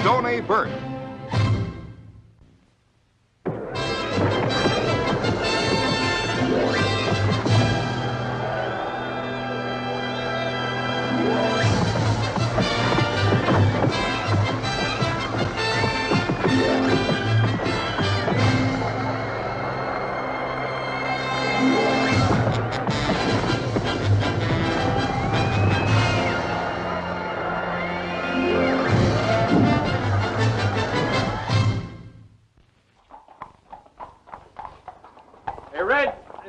Stoney Burke.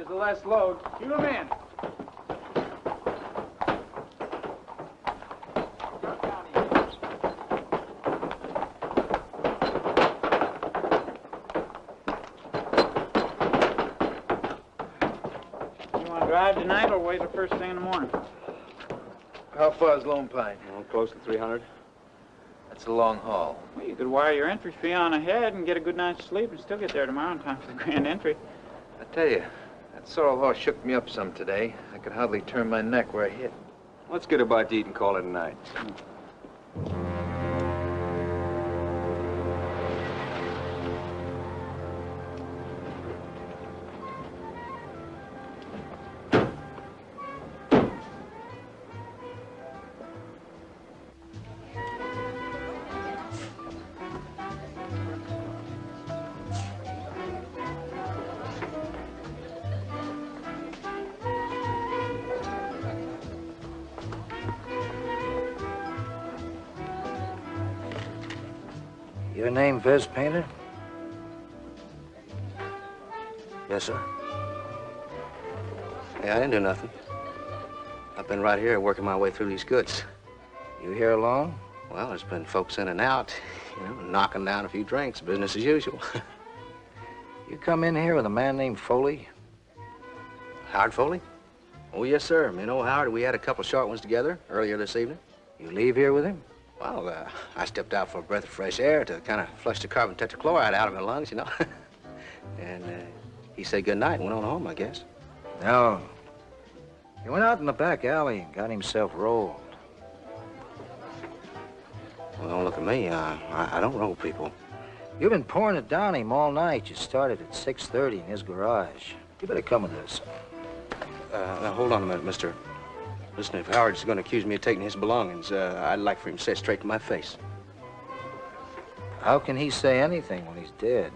Last load. Cue him in. You want to drive tonight or wait till first thing in the morning? How far is Lone Pine? Oh, close to 300. That's a long haul. Well, you could wire your entry fee on ahead and get a good night's sleep and still get there tomorrow in time for the grand entry. I tell you, that sorrel horse shook me up some today. I could hardly turn my neck where I hit. Let's get a bite to eat and call it a night. Your name, Vez Painter? Yes, sir. Hey, I didn't do nothing. I've been right here working my way through these goods. You here alone? Well, there's been folks in and out, you know, knocking down a few drinks, business as usual. You come in here with a man named Foley? Howard Foley? Oh, yes, sir. Me and old Howard, we had a couple short ones together earlier this evening. You leave here with him? Well, I stepped out for a breath of fresh air to kind of flush the carbon tetrachloride out of my lungs, you know. And he said goodnight and went on home, I guess. No. He went out in the back alley and got himself rolled. Well, don't look at me. I don't roll people. You've been pouring it down him all night. You started at 6:30 in his garage. You better come with us. Now, hold on a minute, mister. Listen, if Howard's going to accuse me of taking his belongings, I'd like for him to say it straight to my face. How can he say anything when he's dead?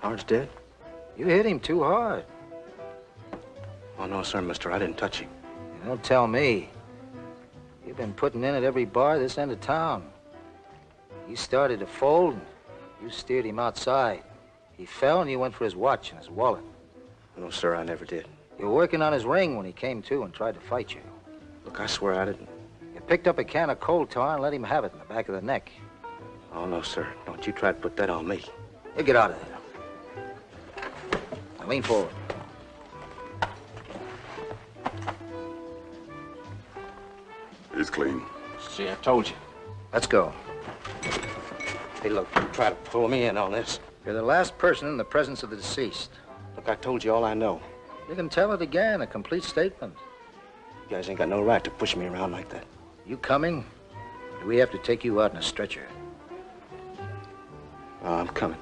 Howard's dead? You hit him too hard. Oh, no, sir, mister. I didn't touch him. You don't tell me. You've been putting in at every bar this end of town. He started to fold, and you steered him outside. He fell, and you went for his watch and his wallet. No, sir, I never did. You were working on his ring when he came to and tried to fight you. Look, I swear I didn't. You picked up a can of coal tar and let him have it in the back of the neck. Oh, no, sir. Don't you try to put that on me. You get out of there. Now lean forward. He's clean. See, I told you. Let's go. Hey, look, you try to pull me in on this. You're the last person in the presence of the deceased. Look, I told you all I know. You can tell it again, a complete statement. You guys ain't got no right to push me around like that. You coming? Or do we have to take you out in a stretcher? Oh, I'm coming.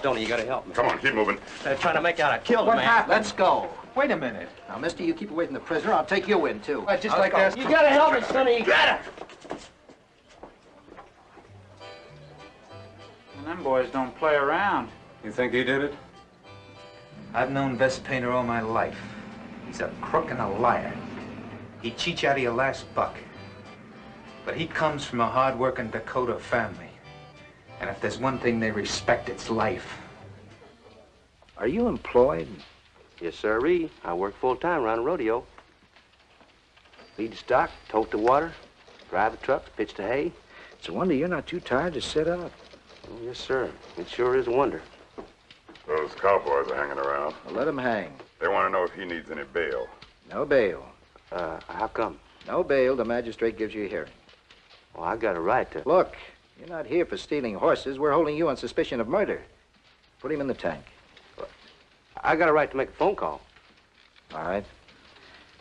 Stoney, you gotta help me. Come on, keep moving. They're trying to make out I killed What him, man. happened? Let's go. Wait a minute. Now, mister, you keep away from the prisoner. I'll take you in, too. Just like that. You gotta help me, Stoney. You gotta. And them boys don't play around. You think he did it? I've known Vest Painter all my life. He's a crook and a liar. He'd cheat you out of your last buck. But he comes from a hard-working Dakota family. And if there's one thing they respect, it's life. Are you employed? Yes, sirree. I work full-time around the rodeo. Feed the stock, tote the water, drive the trucks, pitch the hay. It's a wonder you're not too tired to sit up. Oh, yes, sir. It sure is a wonder. Those cowboys are hanging around. Well, let him hang. They want to know if he needs any bail. No bail. How come? No bail. The magistrate gives you a hearing. Well, I got a right to... Look, you're not here for stealing horses. We're holding you on suspicion of murder. Put him in the tank. I got a right to make a phone call. All right.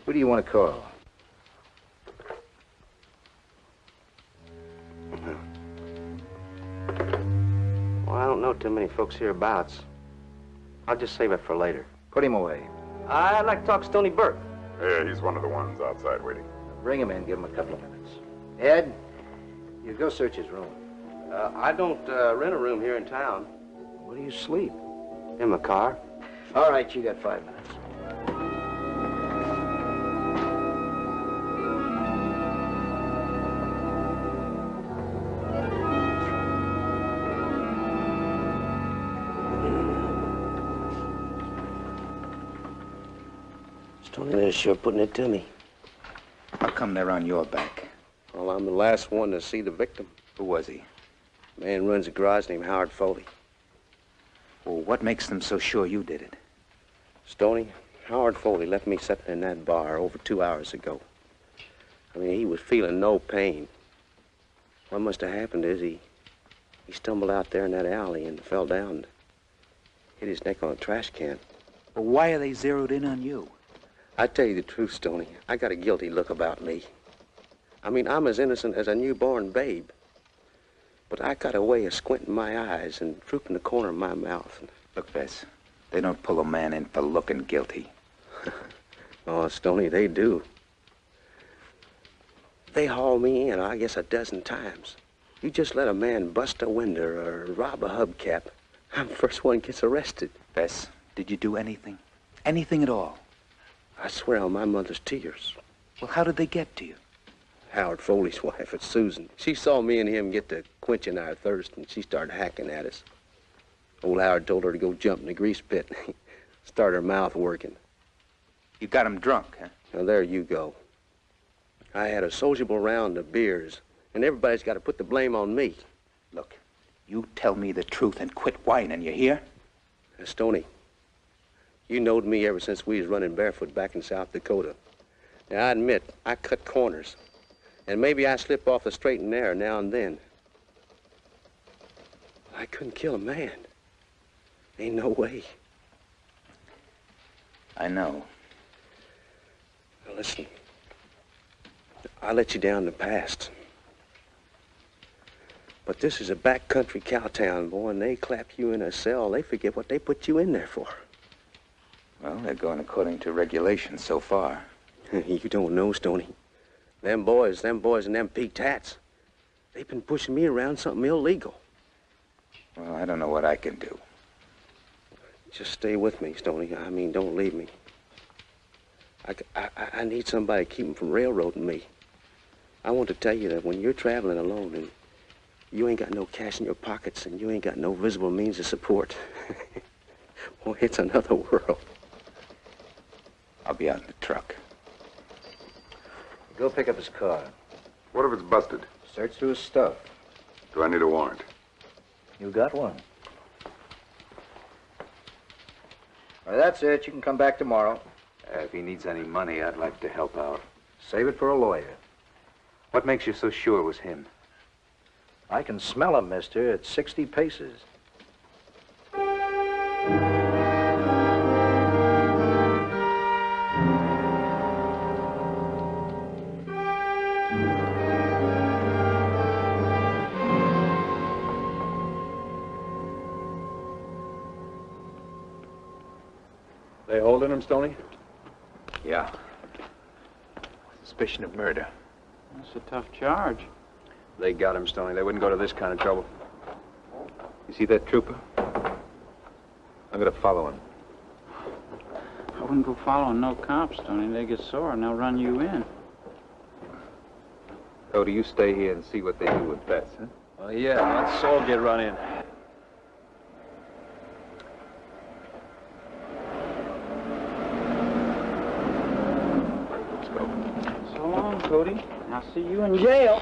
Who do you want to call? Well, I don't know too many folks hereabouts. I'll just save it for later. Put him away. I'd like to talk to Stoney Burke. Yeah, he's one of the ones outside waiting. Bring him in. Give him a couple of minutes. Ed, you go search his room. I don't rent a room here in town. Where do you sleep? In my car. All right, you got 5 minutes. Stoney, they're sure putting it to me. How come they're on your back? Well, I'm the last one to see the victim. Who was he? Man runs a garage named Howard Foley. Well, what makes them so sure you did it? Stoney, Howard Foley left me sitting in that bar over 2 hours ago. I mean, he was feeling no pain. What must have happened is he stumbled out there in that alley and fell down and hit his neck on a trash can. Well, why are they zeroed in on you? I tell you the truth, Stoney, I got a guilty look about me. I mean, I'm as innocent as a newborn babe. But I got a way of squinting my eyes and drooping the corner of my mouth. Look, Bess, they don't pull a man in for looking guilty. Oh, Stoney, they do. They haul me in, I guess, a dozen times. You just let a man bust a window or rob a hubcap, I'm the first one gets arrested. Bess, did you do anything? Anything at all? I swear on my mother's tears. Well, how did they get to you? Howard Foley's wife, it's Susan. She saw me and him get to quenching our thirst, and she started hacking at us. Old Howard told her to go jump in the grease pit. Start her mouth working. You got him drunk, huh? Now, there you go. I had a sociable round of beers, and everybody's got to put the blame on me. Look, you tell me the truth and quit whining, you hear? Now, Stoney, you knowed me ever since we was running barefoot back in South Dakota. Now, I admit, I cut corners. And maybe I slip off the straight and narrow now and then. I couldn't kill a man. Ain't no way. I know. Now, listen. I let you down in the past. But this is a backcountry cow town, boy, and they clap you in a cell. They forget what they put you in there for. Well, they're going according to regulations so far. You don't know, Stoney. Them boys and them Pete Tats, they've been pushing me around something illegal. Well, I don't know what I can do. Just stay with me, Stoney. I mean, don't leave me. I need somebody to keep them from railroading me. I want to tell you that when you're traveling alone and you ain't got no cash in your pockets and you ain't got no visible means of support, boy, it's another world. I'll be out in the truck. Go pick up his car. What if it's busted? Search through his stuff. Do I need a warrant? You got one. Well, that's it. You can come back tomorrow. If he needs any money, I'd like to help out. Save it for a lawyer. What makes you so sure it was him? I can smell him, mister, at 60 paces. They holding him, Stoney? Yeah. Suspicion of murder. That's a tough charge. They got him, Stoney. They wouldn't go to this kind of trouble. You see that trooper? I'm gonna follow him. I wouldn't go following no cops, Tony. They get sore and they'll run you in. Cody, you stay here and see what they do with Bess, huh? Well, yeah, let's all get run in. Let's go. So long, Cody. I'll see you in jail.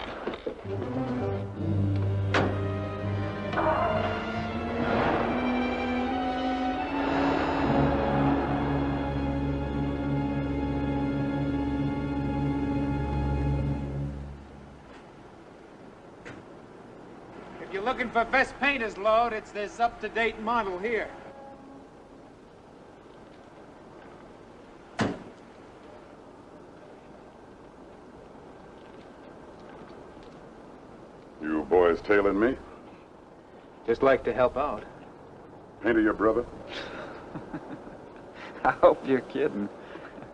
If you're looking for best painter's load, it's this up-to-date model here. You boys tailing me? Just like to help out. Painter your brother? I hope you're kidding.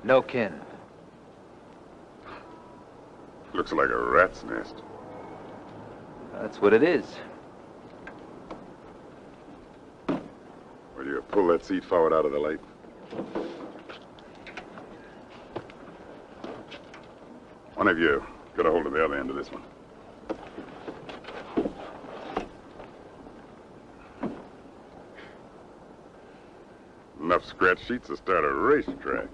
No kin. Looks like a rat's nest. That's what it is. Will you pull that seat forward out of the light? One of you get a hold of the other end of this one. Enough scratch sheets to start a racetrack.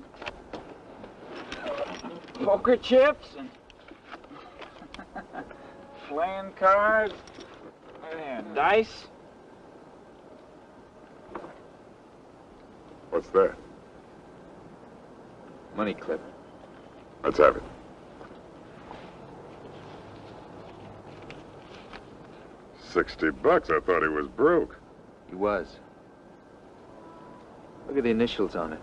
Poker chips and playing cards and dice. What's that? Money clip. Let's have it. $60. I thought he was broke. He was. Look at the initials on it.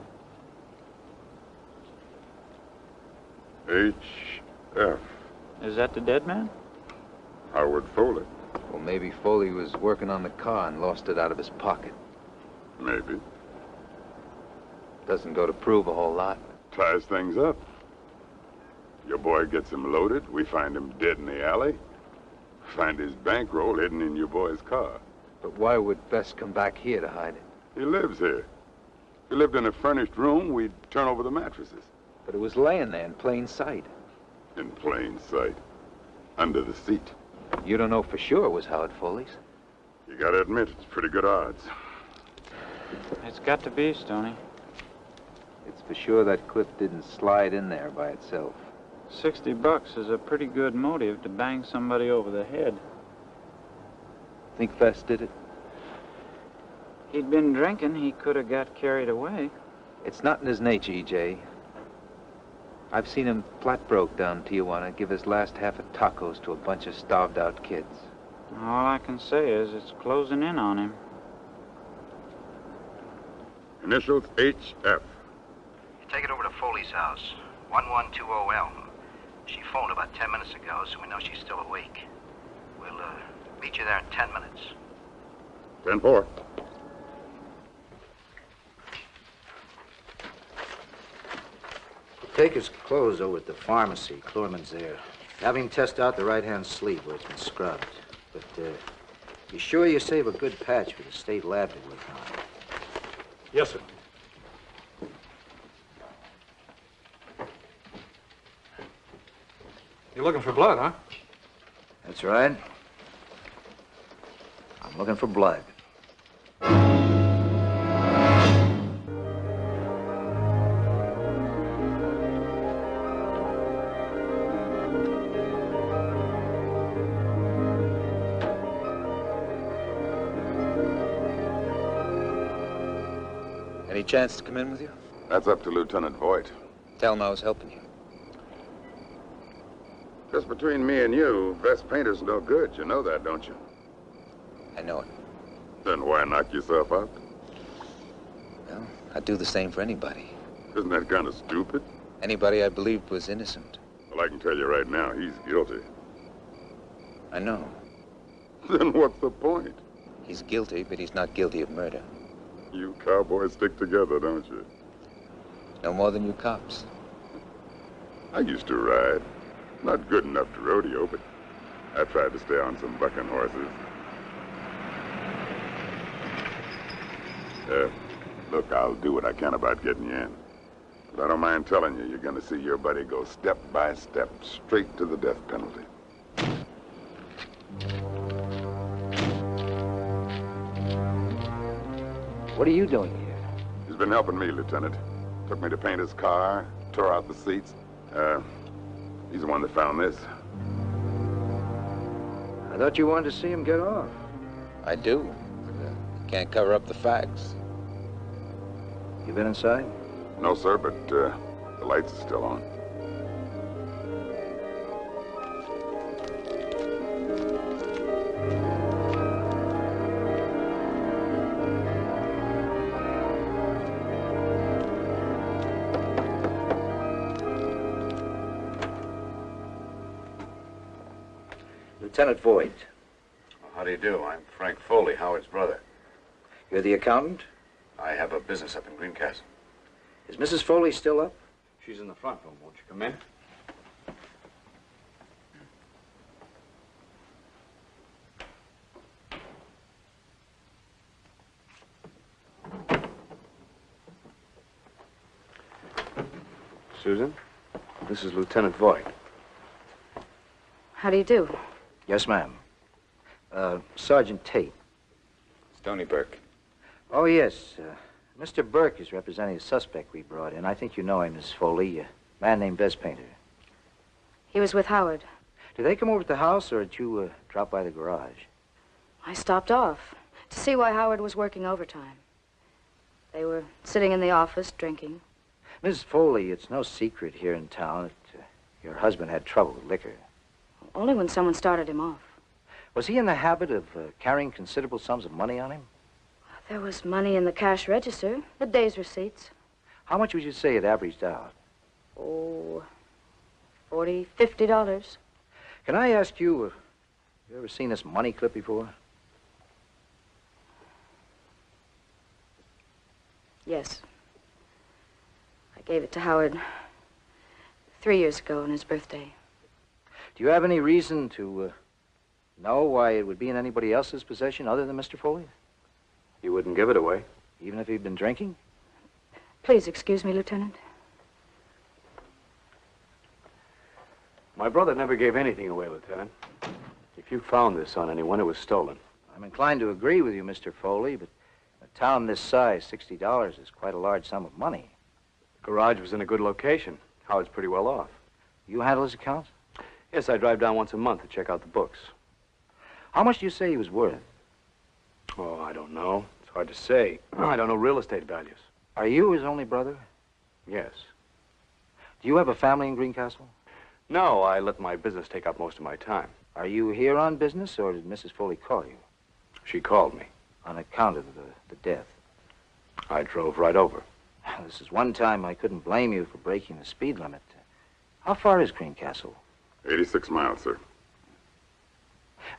H.F. Is that the dead man? Howard Foley. Well, maybe Foley was working on the car and lost it out of his pocket. Maybe. Doesn't go to prove a whole lot. Ties things up. Your boy gets him loaded. We find him dead in the alley. Find his bankroll hidden in your boy's car. But why would Bess come back here to hide it? He lives here. If he lived in a furnished room, we'd turn over the mattresses. But it was laying there in plain sight. In plain sight. Under the seat. You don't know for sure it was Howard Foley's. You gotta admit, it's pretty good odds. It's got to be, Stoney. It's for sure that clip didn't slide in there by itself. $60 is a pretty good motive to bang somebody over the head. Think Bess did it? He'd been drinking. He could have got carried away. It's not in his nature, E.J. I've seen him flat broke down Tijuana give his last half of tacos to a bunch of starved-out kids. All I can say is it's closing in on him. Initials H.F. Take it over to Foley's house, 1120L. She phoned about 10 minutes ago, so we know she's still awake. We'll meet you there in 10 minutes. 10-4. Take his clothes over at the pharmacy. Chlorman's there. Have him test out the right-hand sleeve where it's been scrubbed. But be sure you save a good patch for the state lab to work on. Yes, sir. You're looking for blood, huh? That's right. I'm looking for blood. Any chance to come in with you? That's up to Lieutenant Voight. Tell him I was helping you. Just between me and you, best painter's no good. You know that, don't you? I know it. Then why knock yourself out? Well, I'd do the same for anybody. Isn't that kind of stupid? Anybody I believed was innocent. Well, I can tell you right now, he's guilty. I know. Then what's the point? He's guilty, but he's not guilty of murder. You cowboys stick together, don't you? No more than you cops. I used to ride. Not good enough to rodeo, but I tried to stay on some bucking horses. Look, I'll do what I can about getting you in. But I don't mind telling you, you're gonna see your buddy go step by step straight to the death penalty. What are you doing here? He's been helping me, Lieutenant. Took me to paint his car, tore out the seats. He's the one that found this. I thought you wanted to see him get off. I do. Can't cover up the facts. You been inside? No, sir, but the lights are still on. Lieutenant Voyage. How do you do? I'm Frank Foley, Howard's brother. You're the accountant? I have a business up in Greencastle. Is Mrs. Foley still up? She's in the front room. Won't you come in? Susan, this is Lieutenant Voigt. How do you do? Yes, ma'am. Sergeant Tate. Stoney Burke. Oh, yes. Mr. Burke is representing a suspect we brought in. I think you know him, Miss Foley. A man named Des Painter. He was with Howard. Did they come over to the house, or did you drop by the garage? I stopped off to see why Howard was working overtime. They were sitting in the office drinking. Miss Foley, it's no secret here in town that your husband had trouble with liquor. Only when someone started him off. Was he in the habit of carrying considerable sums of money on him? There was money in the cash register, the day's receipts. How much would you say it averaged out? Oh, $40, $50. Can I ask you, have you ever seen this money clip before? Yes. I gave it to Howard 3 years ago on his birthday. Do you have any reason to know why it would be in anybody else's possession other than Mr. Foley? You wouldn't give it away. Even if he'd been drinking? Please excuse me, Lieutenant. My brother never gave anything away, Lieutenant. If you found this on anyone, it was stolen. I'm inclined to agree with you, Mr. Foley, but in a town this size, $60 is quite a large sum of money. The garage was in a good location. Howard's pretty well off. You handle his accounts? Yes, I drive down once a month to check out the books. How much do you say he was worth? Oh, I don't know. It's hard to say. I don't know real estate values. Are you his only brother? Yes. Do you have a family in Greencastle? No, I let my business take up most of my time. Are you here on business, or did Mrs. Foley call you? She called me. On account of the death? I drove right over. This is one time I couldn't blame you for breaking the speed limit. How far is Greencastle? 86 miles, sir.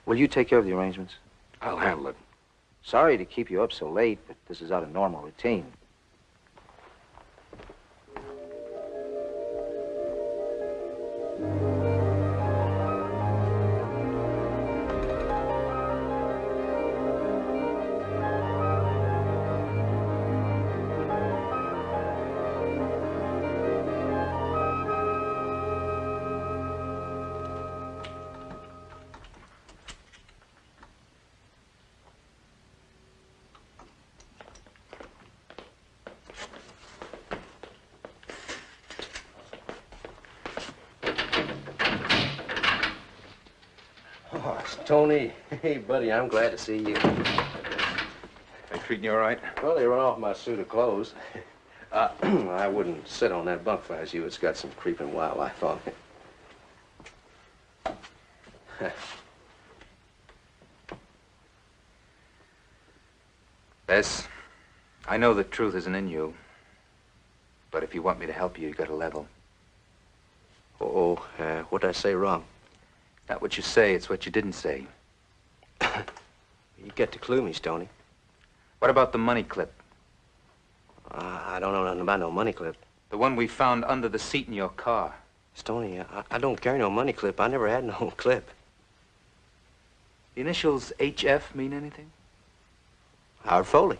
Will you take care of the arrangements? I'll handle it. Sorry to keep you up so late, but this is out of normal routine. Tony, hey, buddy, I'm glad to see you. They treating you all right? Well, they run off my suit of clothes. I wouldn't sit on that bunk if I was you. It's got some creeping wildlife on it. Bess, I know the truth isn't in you. But if you want me to help you, you gotta level. What'd I say wrong? Not what you say, it's what you didn't say. You get to clue me, Stoney. What about the money clip? I don't know nothing about no money clip. The one we found under the seat in your car. Stoney, I don't carry no money clip. I never had no clip. The initials HF mean anything? Howard Foley.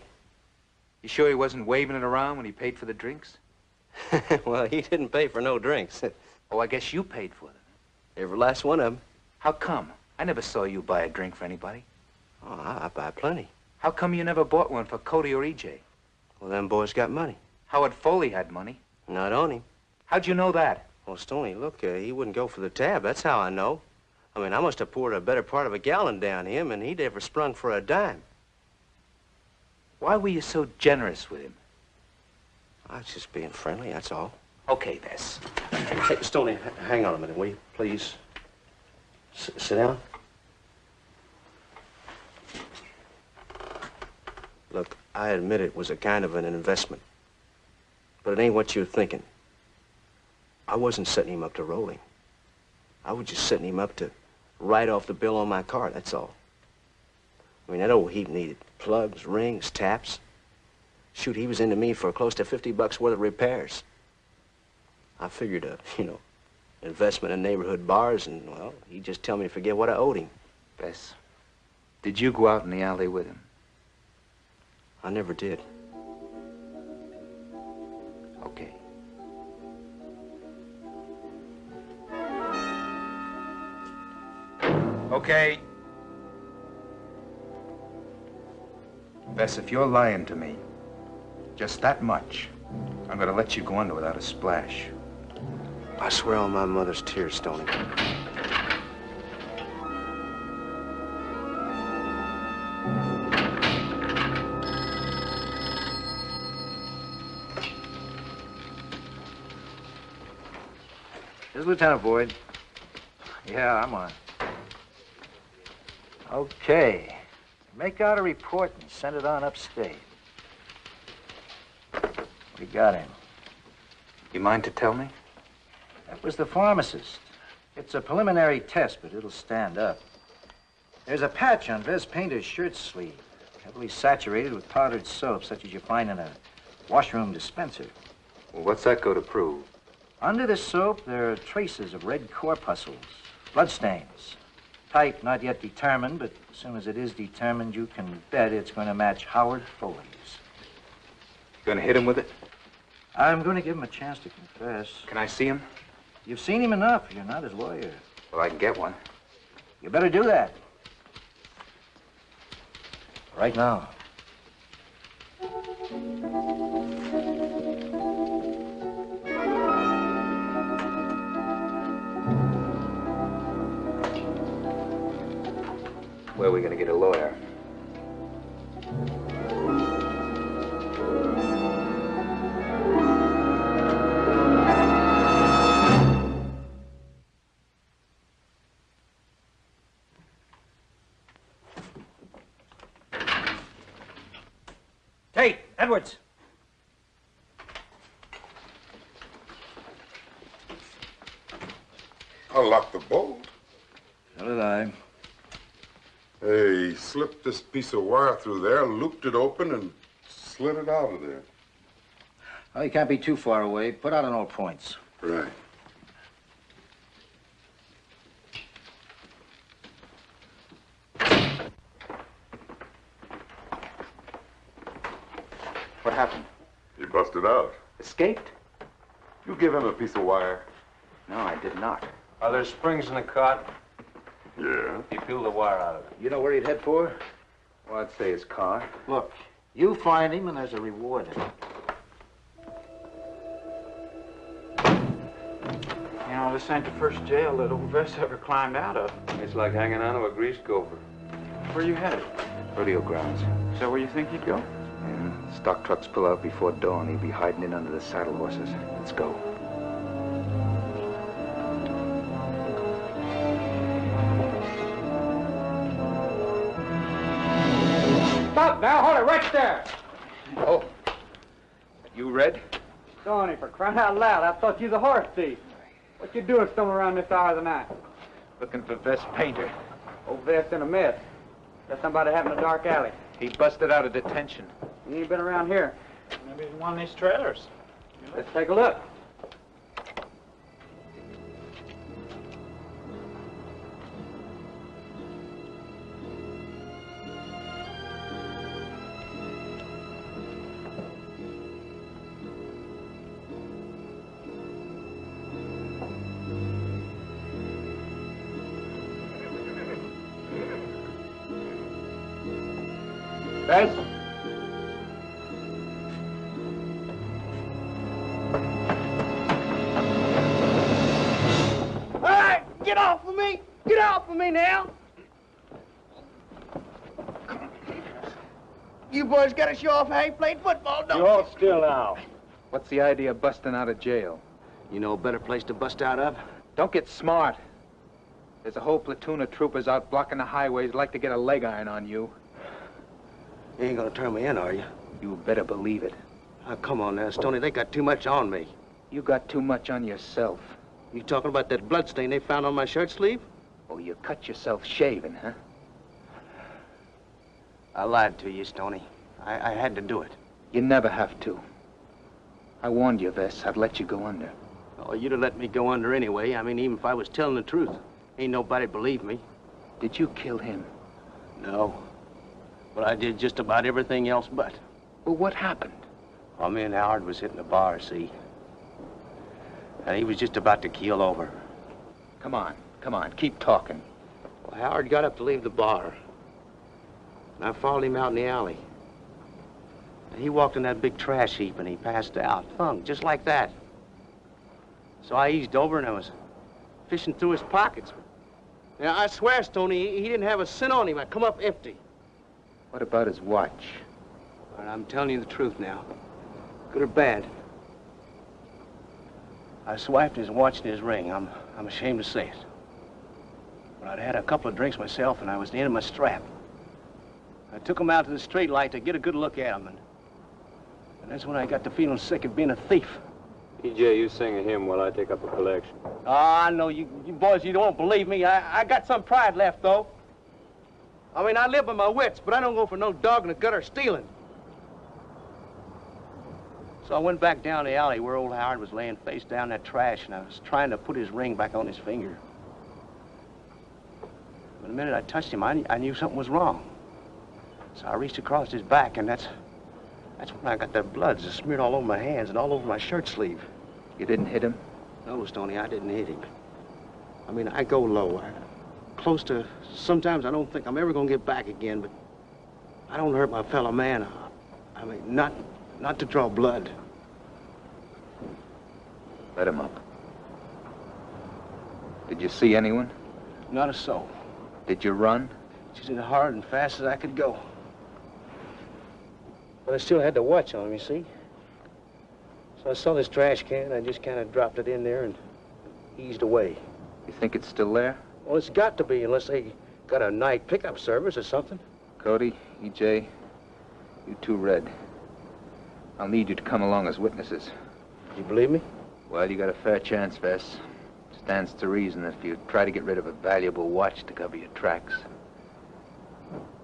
You sure he wasn't waving it around when he paid for the drinks? Well, he didn't pay for no drinks. Oh, I guess you paid for them. Every last one of them. How come? I never saw you buy a drink for anybody. Oh, I buy plenty. How come you never bought one for Cody or EJ? Well, them boys got money. Howard Foley had money. Not on him. How'd you know that? Well, Stoney, look, he wouldn't go for the tab. That's how I know. I mean, I must have poured a better part of a gallon down him, and he never sprung for a dime. Why were you so generous with him? I was just being friendly, that's all. Okay, Bess. Hey, Stoney, hang on a minute, will you, please? Sit down. Look, I admit it was a kind of an investment. But it ain't what you're thinking. I wasn't setting him up to roll him. I was just setting him up to write off the bill on my car, that's all. I mean, that old heap needed plugs, rings, taps. Shoot, he was into me for close to $50 worth of repairs. I figured investment in neighborhood bars, and, well, he'd just tell me to forget what I owed him. Bess, did you go out in the alley with him? I never did. Okay. Okay. Bess, if you're lying to me, just that much, I'm gonna let you go under without a splash. I swear on my mother's tears, Stoney. This is Lieutenant Boyd. Yeah, I'm on. Okay. Make out a report and send it on upstate. We got him. You mind to tell me? That was the pharmacist. It's a preliminary test, but it'll stand up. There's a patch on Vez Painter's shirt sleeve, heavily saturated with powdered soap, such as you find in a washroom dispenser. Well, what's that go to prove? Under the soap, there are traces of red corpuscles, bloodstains. Type not yet determined, but as soon as it is determined, you can bet it's going to match Howard Foley's. You gonna hit him with it? I'm going to give him a chance to confess. Can I see him? You've seen him enough. You're not his lawyer. Well, I can get one. You better do that. Right now. Where are we gonna get a lawyer? Tate, Edwards. I locked the bolt. So did I. Hey, slipped this piece of wire through there, looped it open, and slid it out of there. Oh, you can't be too far away. Put out on all points. Right. What happened? He busted out. Escaped? You give him a piece of wire. No, I did not. Are there springs in the cart? Yeah. He peeled the wire out of it. You know where he'd head for? Well, I'd say his car. Look, you find him and there's a reward. You know, this ain't the first jail that old Vess ever climbed out of. It's like hanging on to a greased gopher. Where you headed? Rodeo grounds. Is that where you think you'd go? Yeah, stock trucks pull out before dawn. He'll be hiding in under the saddle horses. Let's go. Stop now, hold it right there. Oh, you Red? Stoney, for crying out loud, I thought you was a horse thief. What you doing stumbling around this hour of the night? Looking for Vess Painter. Old Vest in a mess. Got somebody having a dark alley. He busted out of detention. He ain't been around here. Maybe he's in one of these trailers. Let's take a look. Bess? All right, get off of me! Get off of me now! You boys gotta show off how you played football, don't you? You're all still now. What's the idea of busting out of jail? You know a better place to bust out of? Don't get smart. There's a whole platoon of troopers out blocking the highways like to get a leg iron on you. You ain't gonna turn me in, are you? You better believe it. Oh, come on now, Stoney. They got too much on me. You got too much on yourself. You talking about that blood stain they found on my shirt sleeve? Oh, you cut yourself shaving, huh? I lied to you, Stoney. I had to do it. You never have to. I warned you, Vess. I'd let you go under. Oh, you'd have let me go under anyway. I mean, even if I was telling the truth. Ain't nobody believe me. Did you kill him? No. But I did just about everything else but. Well, what happened? Well, me and Howard was hitting the bar, see? And he was just about to keel over. Come on, keep talking. Well, Howard got up to leave the bar. And I followed him out in the alley. And he walked in that big trash heap and he passed out, hung, just like that. So I eased over and I was fishing through his pockets. Now, I swear, Stoney, he didn't have a cent on him. I come up empty. What about his watch? All right, I'm telling you the truth now. Good or bad. I swiped his watch and his ring. I'm ashamed to say it. But I'd had a couple of drinks myself and I was at the end of my strap. I took him out to the street light to get a good look at him. And that's when I got to feeling sick of being a thief. EJ, you sing a hymn while I take up a collection. Oh, I know. You boys, you don't believe me. I got some pride left, though. I mean, I live by my wits, but I don't go for no dog in the gutter stealing. So I went back down the alley where old Howard was laying face down in that trash, and I was trying to put his ring back on his finger. But the minute I touched him, I knew something was wrong. So I reached across his back, and that's when I got that blood just smeared all over my hands and all over my shirt sleeve. You didn't hit him? No, Stoney, I didn't hit him. I mean, I go low. Close to, sometimes I don't think I'm ever gonna get back again, but I don't hurt my fellow man. I mean, not to draw blood. Let him up. Did you see anyone? Not a soul. Did you run? Just as hard and fast as I could go. But I still had the watch on me, see? So I saw this trash can, I just kind of dropped it in there and eased away. You think it's still there? Well, it's got to be, unless they got a night pickup service or something. Cody, EJ, you two Red. I'll need you to come along as witnesses. You believe me? Well, you got a fair chance, Vess. Stands to reason if you try to get rid of a valuable watch to cover your tracks.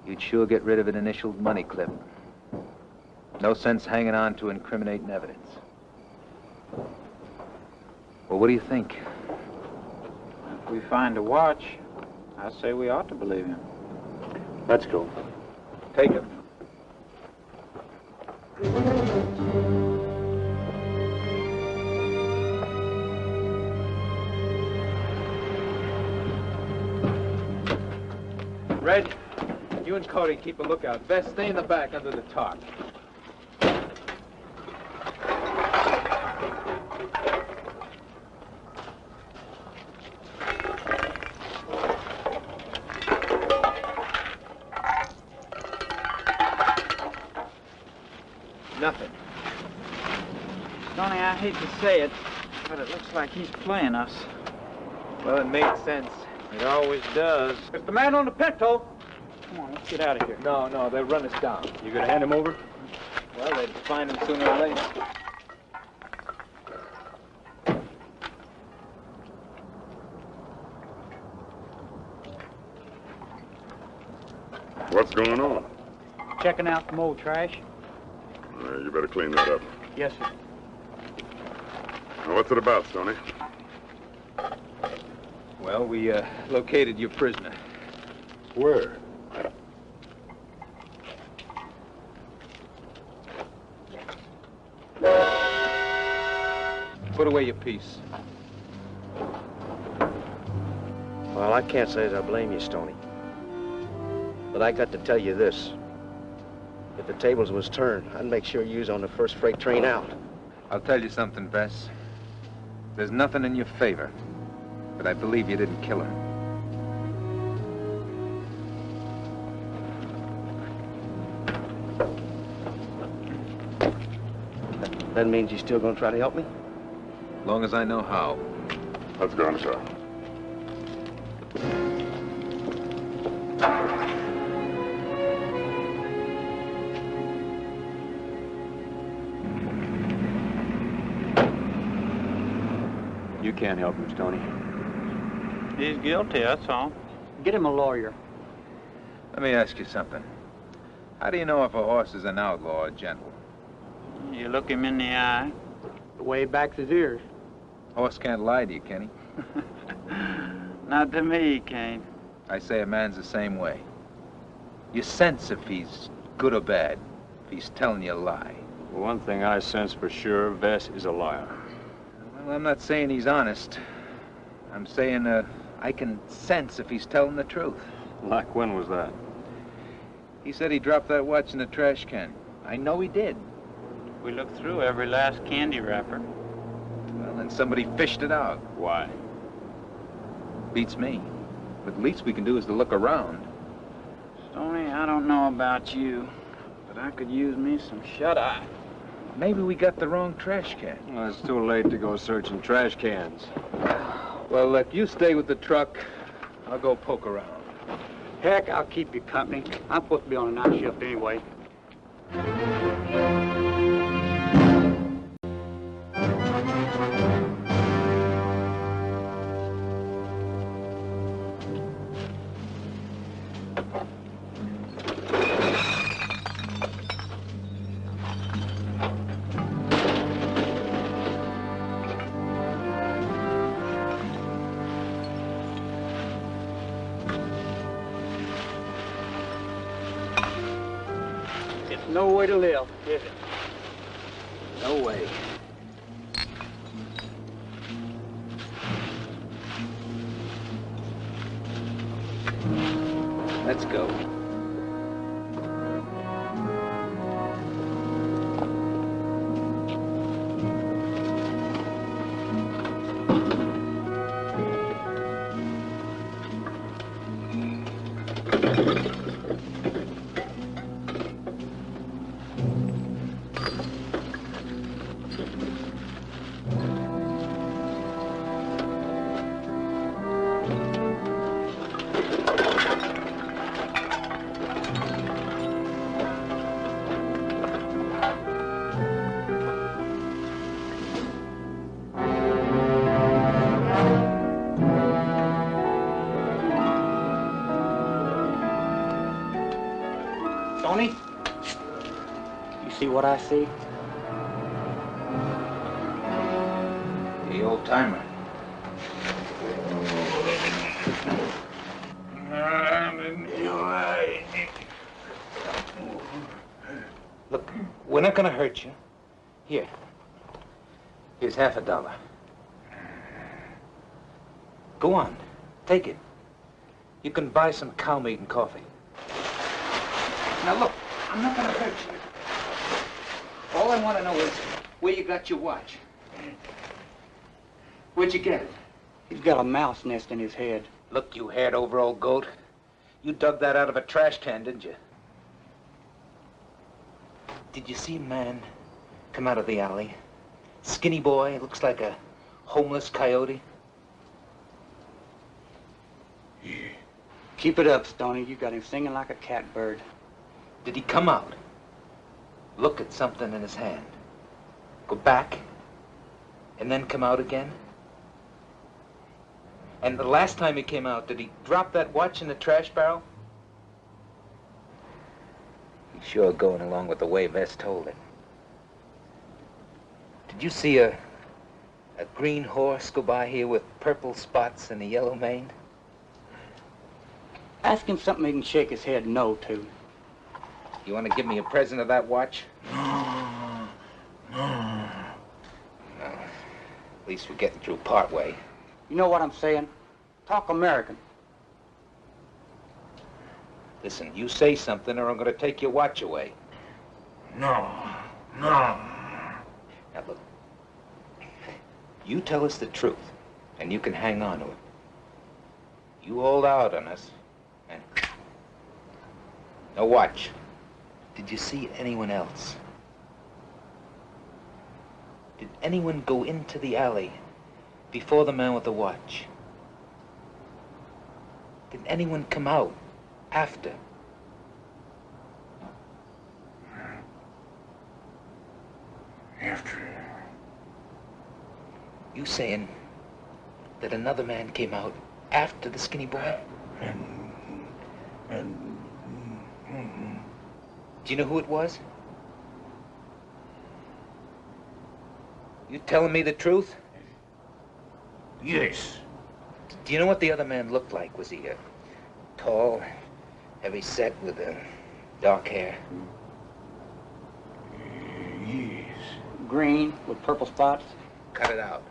You'd sure get rid of an initialed money clip. No sense hanging on to incriminating evidence. Well, what do you think? If we find a watch, I say we ought to believe him. Let's go. Take it. Red, you and Cody keep a lookout. Vest, stay in the back under the tarp. Nothing. Stoney, I hate to say it, but it looks like he's playing us. Well, it made sense. It always does. It's the man on the pinto. Come on, let's get out of here. No, they'll run us down. You gonna hand him over? Well, they'd find him sooner or later. What's going on? Checking out some old trash. You better clean that up. Yes, sir. What's it about, Stoney? Well, we located your prisoner. Where? Put away your piece. Well, I can't say that I blame you, Stoney. But I got to tell you this. If the tables was turned, I'd make sure you was on the first freight train out. I'll tell you something, Bess. There's nothing in your favor, but I believe you didn't kill her. That means you're still gonna try to help me? As long as I know how. Let's go inside. You can't help him, Stoney. He's guilty, that's all. Get him a lawyer. Let me ask you something. How do you know if a horse is an outlaw or gentle? You look him in the eye. The way he backs his ears. Horse can't lie to you, can he? Not to me, he can't. I say a man's the same way. You sense if he's good or bad, if he's telling you a lie. Well, one thing I sense for sure, Vess is a liar. Well, I'm not saying he's honest. I'm saying I can sense if he's telling the truth. Like when was that? He said he dropped that watch in the trash can. I know he did. We looked through every last candy wrapper. Well, then somebody fished it out. Why? Beats me. But the least we can do is to look around. Stoney, I don't know about you, but I could use me some shut-eye. Maybe we got the wrong trash can. Well, it's too late to go searching trash cans. Well, look, you stay with the truck. I'll go poke around. Heck, I'll keep you company. I'm supposed to be on a night shift anyway. No way to live, is it? No way. Let's go. Stoney? You see what I see? The old timer. Look, we're not gonna hurt you. Here. Here's $50. Go on. Take it. You can buy some cow meat and coffee. Now look, I'm not gonna hurt you. All I want to know is where you got your watch. Where'd you get it? He's got a mouse nest in his head. Look, you haired over old goat. You dug that out of a trash can, didn't you? Did you see a man come out of the alley? Skinny boy, looks like a homeless coyote. Keep it up, Stoney. You got him singing like a catbird. Did he come out? Look at something in his hand. Go back, and then come out again? And the last time he came out, did he drop that watch in the trash barrel? He's sure going along with the way Vess told it. Did you see a A green horse go by here with purple spots and a yellow mane? Ask him something he can shake his head no to. You want to give me a present of that watch? No. Well, at least we're getting through part way. You know what I'm saying? Talk American. Listen, you say something or I'm going to take your watch away. No. Now look, you tell us the truth, and you can hang on to it. You hold out on us, and... Now watch. Did you see anyone else? Did anyone go into the alley before the man with the watch? Did anyone come out after? After. You saying that another man came out after the skinny boy? Do you know who it was? You telling me the truth? Yes. Do you know what the other man looked like? Was he tall, heavy set with dark hair? Yes. Green with purple spots. Cut it out.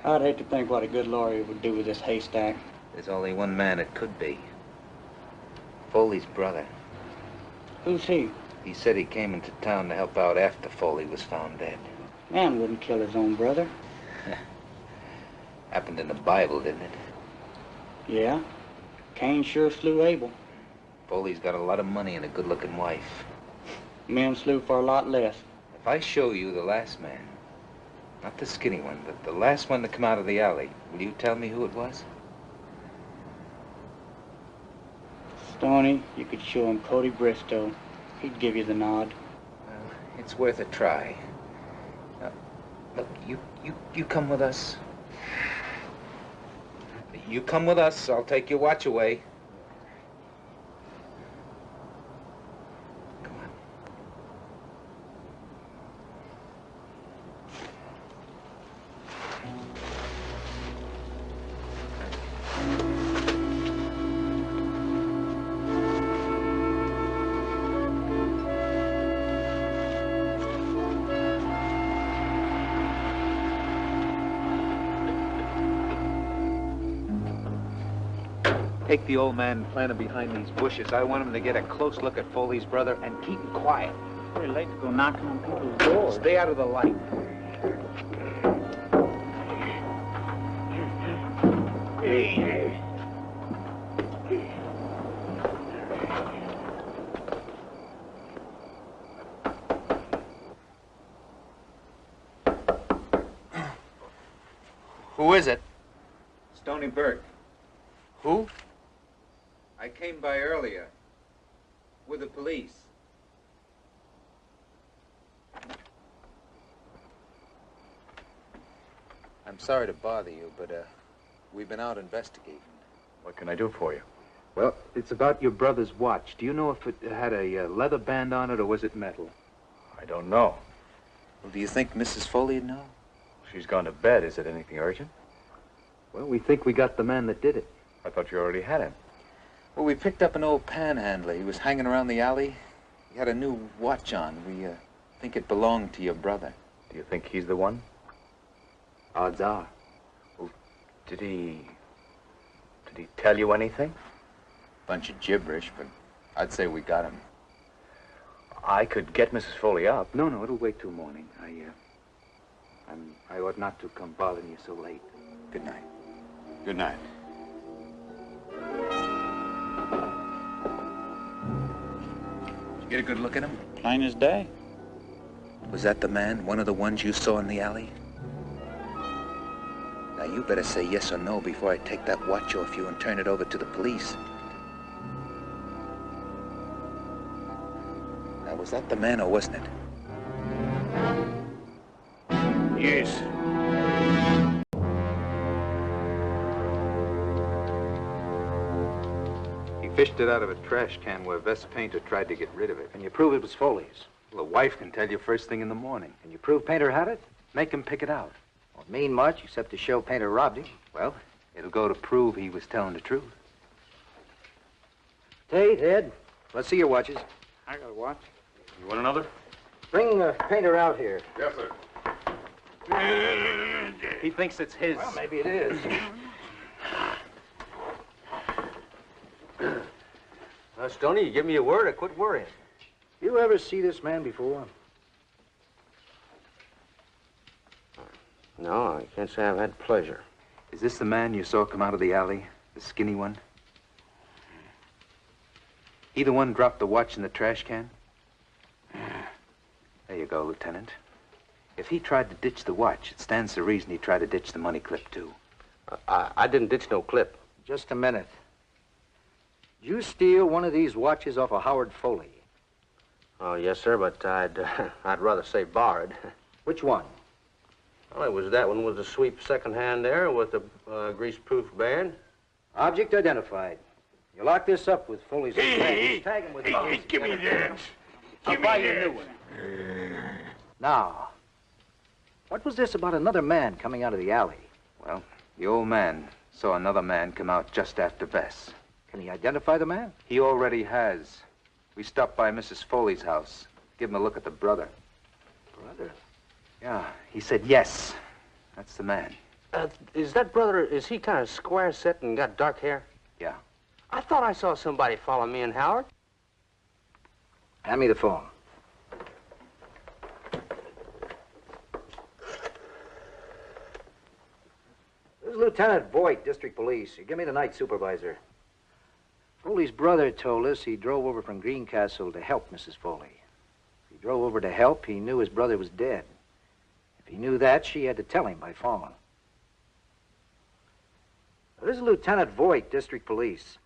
I'd hate to think what a good lawyer would do with this haystack. There's only one man it could be. Foley's brother. Who's he? He said he came into town to help out after Foley was found dead. Man wouldn't kill his own brother. Happened in the Bible, didn't it? Yeah. Cain sure slew Abel. Foley's got a lot of money and a good-looking wife. Men slew for a lot less. If I show you the last man, not the skinny one, but the last one to come out of the alley, will you tell me who it was? Stoney, you could show him Cody Bristow. He'd give you the nod. Well, it's worth a try. Now, look, you come with us. You come with us, I'll take your watch away. Come on. Take the old man and plant him behind these bushes. I want him to get a close look at Foley's brother and keep him quiet. It's pretty late to go knocking on people's doors. Stay out of the light. Who is it? Stoney Burke. Who? I came by earlier with the police. I'm sorry to bother you, but we've been out investigating. What can I do for you? Well, it's about your brother's watch. Do you know if it had a leather band on it or was it metal? I don't know. Well, do you think Mrs. Foley would know? She's gone to bed. Is it anything urgent? Well, we think we got the man that did it. I thought you already had him. Well, we picked up an old panhandler. He was hanging around the alley. He had a new watch on. We think it belonged to your brother. Do you think he's the one? Odds are. Well, did he tell you anything? Bunch of gibberish, but I'd say we got him. I could get Mrs. Foley up. No, it'll wait till morning. I ought not to come bothering you so late. Good night. Good night. Did you get a good look at him? Plain as day. Was that the man, one of the ones you saw in the alley? Now, you better say yes or no before I take that watch off you and turn it over to the police. Now, was that the man or wasn't it? Yes. He fished it out of a trash can where Vest Painter tried to get rid of it. And you prove it was Foley's. Well, the wife can tell you first thing in the morning. And you prove Painter had it? Make him pick it out. Oh, Won't mean much except to show Painter robbed him. Well, it'll go to prove he was telling the truth. Tate, Ed, let's see your watches. I got a watch. You want another? Bring Painter out here. Yes, sir. He thinks it's his. Well, maybe it is. Stoney, you give me a word, I quit worrying. You ever see this man before? No, I can't say I've had pleasure. Is this the man you saw come out of the alley? The skinny one? He the one dropped the watch in the trash can? There you go, Lieutenant. If he tried to ditch the watch, it stands to reason he tried to ditch the money clip, too. I didn't ditch no clip. Just a minute. Did you steal one of these watches off of Howard Foley? Oh, yes, sir, but I'd rather say borrowed. Which one? Well, it was that one with the sweep second hand there with the grease-proof band. Object identified. You lock this up with Foley's... Tag him with... Give me that. I'll buy you a new one. Now, what was this about another man coming out of the alley? Well, the old man saw another man come out just after Vess. Can he identify the man? He already has. We stopped by Mrs. Foley's house. Give him a look at the brother. Brother? Yeah, he said yes. That's the man. Is that brother, is he kind of square-set and got dark hair? Yeah. I thought I saw somebody follow me and Howard. Hand me the phone. This is Lieutenant Voight, District Police. Give me the night supervisor. Foley's brother told us he drove over from Greencastle to help Mrs. Foley. If he drove over to help, he knew his brother was dead. If he knew that, she had to tell him by phone. This is Lieutenant Voight, District Police.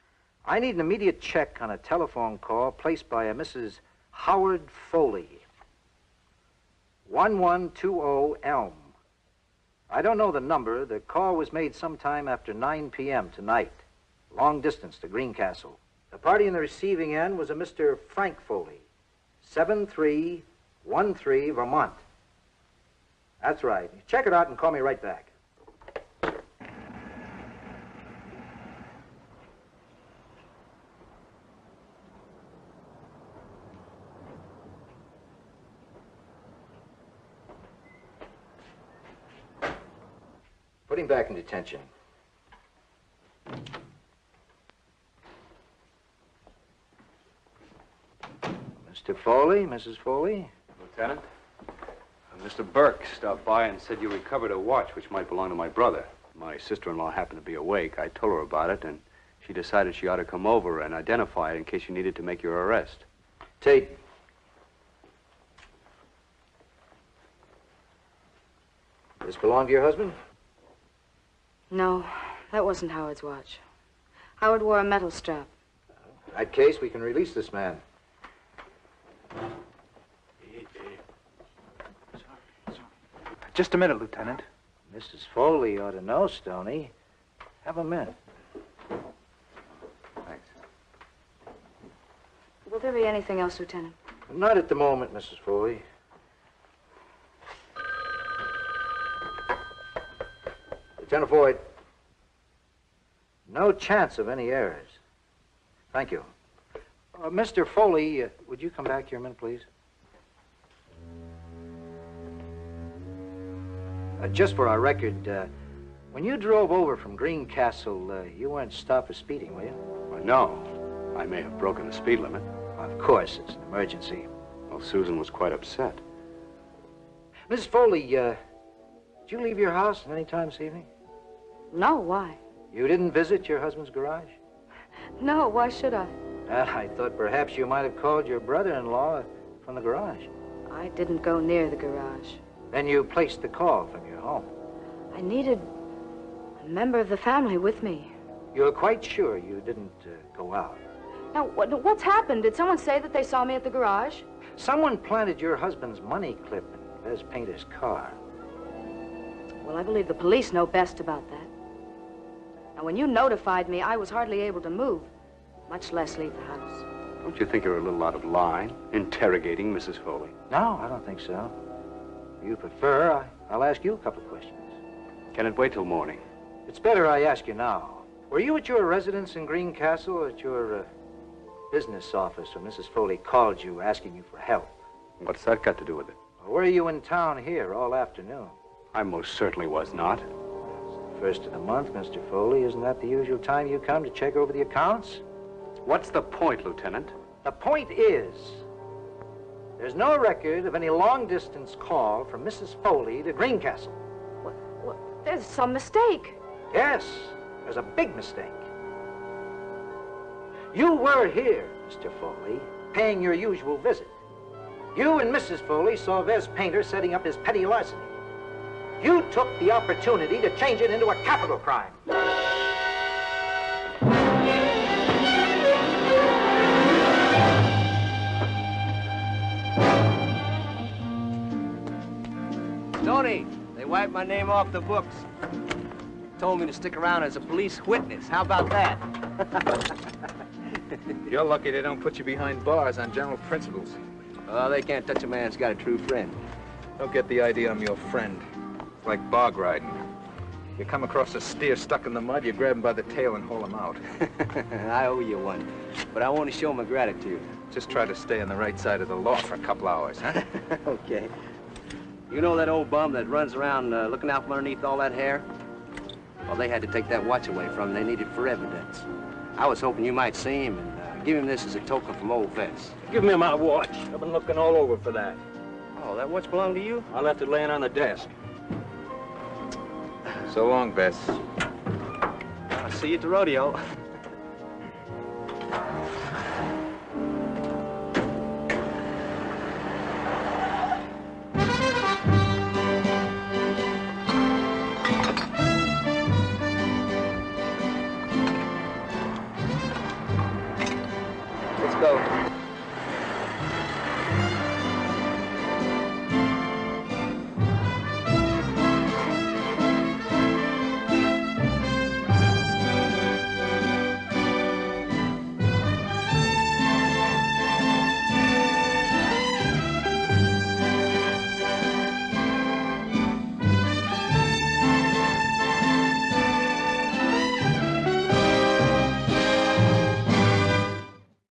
I need an immediate check on a telephone call placed by a Mrs. Howard Foley. 1120 Elm. I don't know the number. The call was made sometime after 9 p.m. tonight. Long distance to Greencastle. The party in the receiving end was a Mr. Frank Foley, 7313 Vermont. That's right. Check it out and call me right back. Put him back in detention. Mr. Foley, Mrs. Foley? Lieutenant? Mr. Burke stopped by and said you recovered a watch which might belong to my brother. My sister-in-law happened to be awake. I told her about it, and she decided she ought to come over and identify it in case you needed to make your arrest. Tate. This belong to your husband? No, that wasn't Howard's watch. Howard wore a metal strap. In that case, we can release this man. Just a minute, Lieutenant. Mrs. Foley ought to know, Stoney. Have a minute. Thanks. Will there be anything else, Lieutenant? Not at the moment, Mrs. Foley. Lieutenant Voight. No chance of any errors. Thank you. Mr. Foley, would you come back here a minute, please? Just for our record, when you drove over from Greencastle, you weren't stopped for speeding, were you? Well, no. I may have broken the speed limit. Of course, it's an emergency. Well, Susan was quite upset. Mrs. Foley, did you leave your house at any time this evening? No, why? You didn't visit your husband's garage? No, why should I? I thought perhaps you might have called your brother-in-law from the garage. I didn't go near the garage. Then you placed the call from your home. I needed a member of the family with me. You're quite sure you didn't go out? Now, what's happened? Did someone say that they saw me at the garage? Someone planted your husband's money clip in Vez Painter's car. Well, I believe the police know best about that. Now, when you notified me, I was hardly able to move, much less leave the house. Don't you think you're a little out of line, interrogating Mrs. Foley? No, I don't think so. If you prefer, I'll ask you a couple of questions. Can it wait till morning? It's better I ask you now. Were you at your residence in Green Castle or at your business office when Mrs. Foley called you asking you for help? What's that got to do with it? Or were you in town here all afternoon? I most certainly was not. It's the first of the month, Mr. Foley. Isn't that the usual time you come to check over the accounts? What's the point, Lieutenant? The point is, there's no record of any long-distance call from Mrs. Foley to Green Castle. There's some mistake. Yes, there's a big mistake. You were here, Mr. Foley, paying your usual visit. You and Mrs. Foley saw Vez Painter setting up his petty larceny. You took the opportunity to change it into a capital crime. Stoney, they wiped my name off the books. Told me to stick around as a police witness. How about that? You're lucky they don't put you behind bars on general principles. Oh, they can't touch a man who's got a true friend. Don't get the idea I'm your friend. It's like bog riding. You come across a steer stuck in the mud, you grab him by the tail and haul him out. I owe you one, but I want to show my gratitude. Just try to stay on the right side of the law for a couple hours, huh? Okay. You know that old bum that runs around looking out from underneath all that hair? Well, they had to take that watch away from him. They needed it for evidence. I was hoping you might see him and give him this as a token from old Vez. Give me my watch. I've been looking all over for that. Oh, that watch belonged to you? I left it laying on the desk. So long, Bess. I'll see you at the rodeo.